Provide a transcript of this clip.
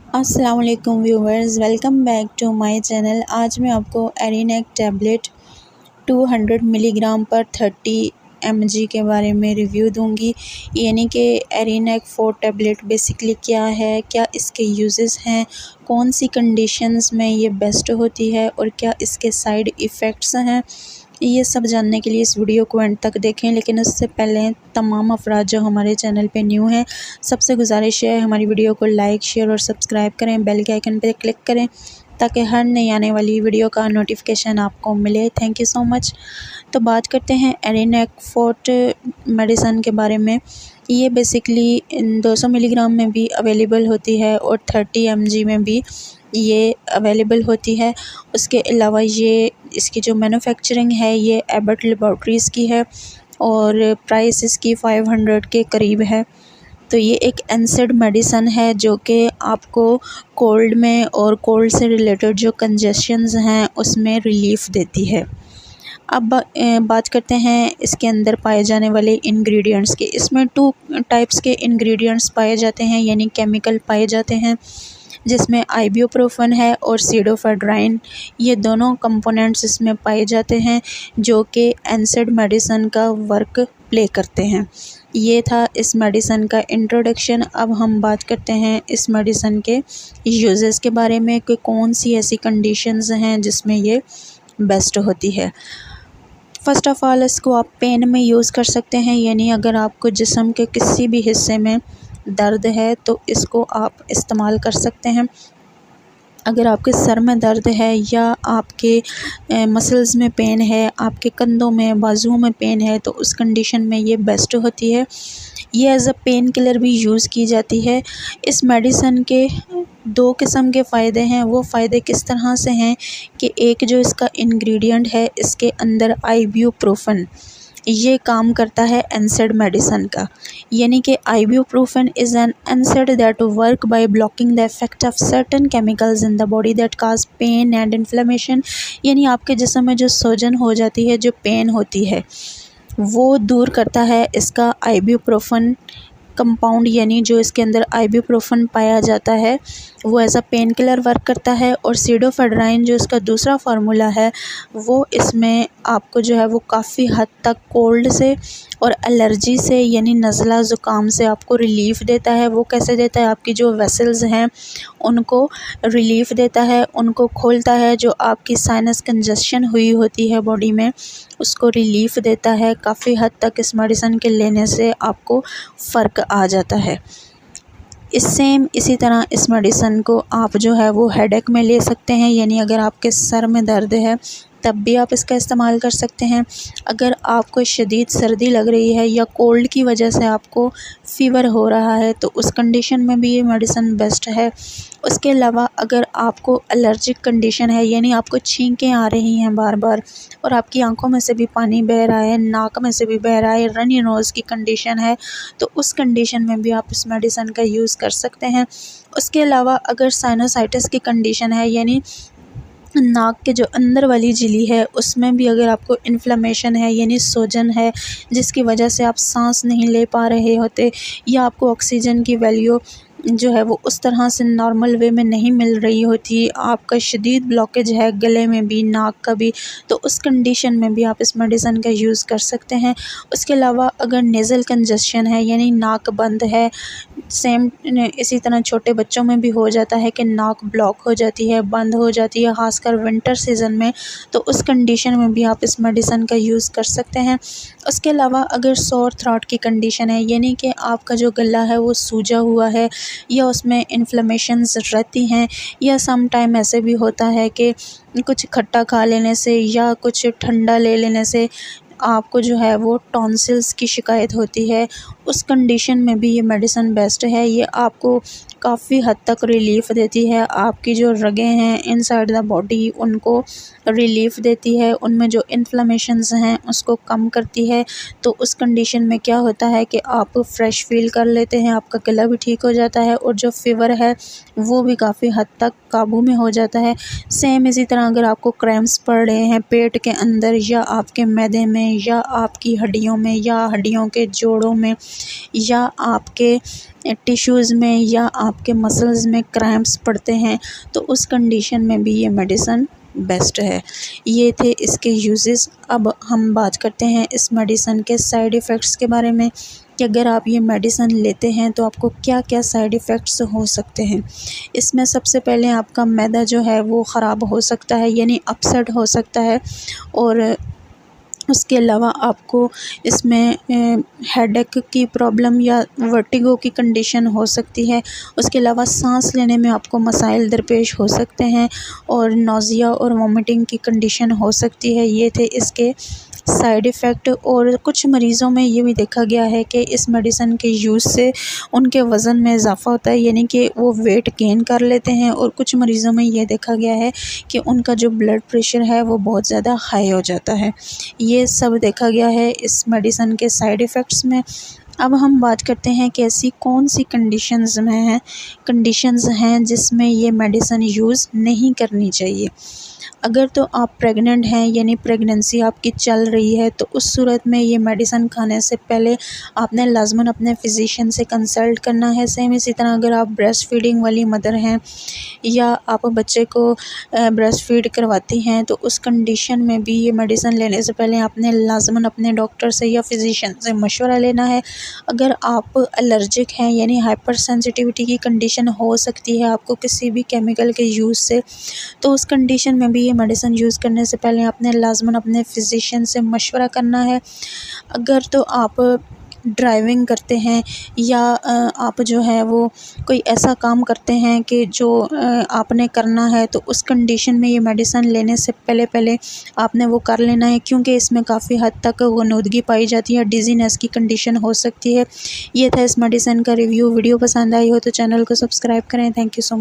अस्सलाम वालेकुम viewers, welcome back to my channel. आज मैं आपको एरिनेक टैबलेट 200 मिलीग्राम पर 30 mg के बारे में रिव्यू दूंगी। यानी कि एरिनेक 4 टैबलेट बेसिकली क्या है, क्या इसके यूजेस हैं, कौन सी कंडीशंस में ये बेस्ट होती है और क्या इसके साइड इफ़ेक्ट्स हैं। ये सब जानने के लिए इस वीडियो को एंड तक देखें। लेकिन उससे पहले तमाम अफराद जो हमारे चैनल पे न्यू हैं, सबसे गुजारिश है हमारी वीडियो को लाइक, शेयर और सब्सक्राइब करें। बेल के आइकन पर क्लिक करें ताकि हर नई आने वाली वीडियो का नोटिफिकेशन आपको मिले। Thank you so much. तो बात करते हैं एरिनेक 4 मेडिसन के बारे में। ये बेसिकली 200 मिलीग्राम में भी अवेलेबल होती है और 30 mg में भी ये अवेलेबल होती है। उसके अलावा ये इसकी जो मैन्युफैक्चरिंग है ये एबट लेबॉर्ट्रीज़ की है और प्राइस इसकी 500 के करीब है। तो ये एक एनसेड मेडिसन है जो कि आपको कोल्ड में और कोल्ड से रिलेटेड जो कंजेशंस हैं उसमें रिलीफ़ देती है। अब बात करते हैं इसके अंदर पाए जाने वाले इंग्रेडिएंट्स की। इसमें 2 टाइप्स के इंग्रेडिएंट्स पाए जाते हैं, यानी केमिकल पाए जाते हैं, जिसमें आइबुप्रोफेन है और सीडोफेड्राइन। ये दोनों कंपोनेंट्स इसमें पाए जाते हैं जो कि एनसेड मेडिसन का वर्क प्ले करते हैं। ये था इस मेडिसन का इंट्रोडक्शन। अब हम बात करते हैं इस मेडिसन के यूजेस के बारे में कि कौन सी ऐसी कंडीशंस हैं जिसमें ये बेस्ट होती है। फ़र्स्ट ऑफ़ ऑल इसको आप पेन में यूज़ कर सकते हैं, यानी अगर आपको जिस्म के किसी भी हिस्से में दर्द है तो इसको आप इस्तेमाल कर सकते हैं। अगर आपके सर में दर्द है या आपके मसल्स में पेन है, आपके कंधों में, बाजुओं में पेन है, तो उस कंडीशन में ये बेस्ट होती है। ये एज़ अ पेन किलर भी यूज़ की जाती है। इस मेडिसन के 2 किस्म के फ़ायदे हैं। वो फ़ायदे किस तरह से हैं कि एक जो इसका इंग्रेडिएंट है, इसके अंदर आइबुप्रोफेन ये काम करता है एनसेड मेडिसन का। यानी कि ibuprofen is an NSAID that work by blocking the effect of certain chemicals in the body that cause pain and inflammation. यानी आपके जिस्म में जो सूजन हो जाती है, जो पेन होती है, वो दूर करता है इसका आइबुप्रोफेन कंपाउंड। यानी जो इसके अंदर आइबुप्रोफेन पाया जाता है वो as a pain killer work करता है। और सीडोफेड्राइन जो इसका दूसरा फार्मूला है वो इसमें आपको जो है वो काफ़ी हद तक कोल्ड से और एलर्जी से, यानी नज़ला ज़ुकाम से आपको रिलीफ़ देता है। वो कैसे देता है? आपकी जो वेसल्स हैं उनको रिलीफ़ देता है, उनको खोलता है। जो आपकी साइनस कंजस्शन हुई होती है बॉडी में उसको रिलीफ़ देता है। काफ़ी हद तक इस मेडिसन के लेने से आपको फ़र्क आ जाता है। इसी तरह इस मेडिसन को आप जो है वो हेडेक में ले सकते हैं, यानी अगर आपके सर में दर्द है तब भी आप इसका इस्तेमाल कर सकते हैं। अगर आपको शदीद सर्दी लग रही है या कोल्ड की वजह से आपको फ़ीवर हो रहा है तो उस कंडीशन में भी ये मेडिसन बेस्ट है। उसके अलावा अगर आपको एलर्जिक कंडीशन है, यानी आपको छींकें आ रही हैं बार बार और आपकी आंखों में से भी पानी बह रहा है, नाक में से भी बह रहा है, रनी नोज़ की कंडीशन है, तो उस कंडीशन में भी आप इस मेडिसन का यूज़ कर सकते हैं। उसके अलावा अगर साइनोसाइटिस की कंडीशन है, यानी नाक के जो अंदर वाली झिल्ली है उसमें भी अगर आपको इन्फ्लेमेशन है, यानी सूजन है, जिसकी वजह से आप सांस नहीं ले पा रहे होते या आपको ऑक्सीजन की वैल्यू जो है वो उस तरह से नॉर्मल वे में नहीं मिल रही होती, आपका शदीद ब्लॉकेज है गले में भी, नाक का भी, तो उस कंडीशन में भी आप इस मेडिसन का यूज़ कर सकते हैं। उसके अलावा अगर नेज़ल कंजस्शन है, यानी नाक बंद है, सेम इसी तरह छोटे बच्चों में भी हो जाता है कि नाक ब्लॉक हो जाती है, बंद हो जाती है, ख़ासकर विंटर सीज़न में, तो उस कंडीशन में भी आप इस मेडिसन का यूज़ कर सकते हैं। उसके अलावा अगर सोर थ्रोट की कंडीशन है, यानी कि आपका जो गला है वो सूजा हुआ है या उसमें इन्फ्लेमेशंस रहती हैं, या सम टाइम ऐसे भी होता है कि कुछ खट्टा खा लेने से या कुछ ठंडा ले लेने से आपको जो है वो टॉन्सिल्स की शिकायत होती है, उस कंडीशन में भी ये मेडिसन बेस्ट है। ये आपको काफ़ी हद तक रिलीफ़ देती है। आपकी जो रगें हैं इनसाइड द बॉडी उनको रिलीफ़ देती है, उनमें जो इन्फ्लेमेशंस हैं उसको कम करती है। तो उस कंडीशन में क्या होता है कि आप फ्रेश फ़ील कर लेते हैं, आपका गला भी ठीक हो जाता है और जो फ़ीवर है वो भी काफ़ी हद तक काबू में हो जाता है। सेम इसी तरह अगर आपको क्रैम्प्स पड़ रहे हैं पेट के अंदर या आपके मैदे में हैं या आपकी हड्डियों में या हड्डियों के जोड़ों में या आपके टिश्यूज़ में या आपके मसल्स में क्रैम्प्स पड़ते हैं, तो उस कंडीशन में भी ये मेडिसिन बेस्ट है। ये थे इसके यूजेस। अब हम बात करते हैं इस मेडिसिन के साइड इफ़ेक्ट्स के बारे में कि अगर आप ये मेडिसिन लेते हैं तो आपको क्या क्या साइड इफ़ेक्ट्स हो सकते हैं। इसमें सबसे पहले आपका मैदा जो है वो ख़राब हो सकता है, यानी अपसेट हो सकता है, और उसके अलावा आपको इसमें हेडेक की प्रॉब्लम या वर्टिगो की कंडीशन हो सकती है। उसके अलावा सांस लेने में आपको मसाइल दरपेश हो सकते हैं और नौज़िया और वॉमिटिंग की कंडीशन हो सकती है। ये थे इसके साइड इफ़ेक्ट। और कुछ मरीज़ों में ये भी देखा गया है कि इस मेडिसिन के यूज़ से उनके वज़न में इजाफ़ा होता है, यानी कि वो वेट गेन कर लेते हैं। और कुछ मरीज़ों में ये देखा गया है कि उनका जो ब्लड प्रेशर है वो बहुत ज़्यादा हाई हो जाता है। ये सब देखा गया है इस मेडिसिन के साइड इफ़ेक्ट्स में। अब हम बात करते हैं कि ऐसी कौन सी कंडीशंस हैं जिसमें ये मेडिसिन यूज़ नहीं करनी चाहिए। अगर तो आप प्रेग्नेंट हैं, यानी प्रेगनेंसी आपकी चल रही है, तो उस सूरत में ये मेडिसिन खाने से पहले आपने लाज़मन अपने फ़िज़िशियन से कंसल्ट करना है। सेम इसी तरह अगर आप ब्रेस्ट फीडिंग वाली मदर हैं या आप बच्चे को ब्रेस्ट फीड करवाती हैं, तो उस कंडीशन में भी ये मेडिसिन लेने से पहले आपने लाज़मन अपने डॉक्टर से या फ़िज़िशियन से मशवरा लेना है। अगर आप एलर्जिक हैं, यानी हाइपर सेंसिटिविटी की कंडीशन हो सकती है आपको किसी भी केमिकल के यूज़ से, तो उस कंडीशन में भी ये मेडिसिन यूज़ करने से पहले आपने लाज़मन अपने फ़िज़िशियन से मशवरा करना है। अगर तो आप ड्राइविंग करते हैं या आप जो है वो कोई ऐसा काम करते हैं कि जो आपने करना है, तो उस कंडीशन में ये मेडिसिन लेने से पहले आपने वो कर लेना है, क्योंकि इसमें काफ़ी हद तक ग़नूदगी पाई जाती है, डिज़ीनेस की कंडीशन हो सकती है। ये था इस मेडिसिन का रिव्यू। वीडियो पसंद आई हो तो चैनल को सब्सक्राइब करें। Thank you so much.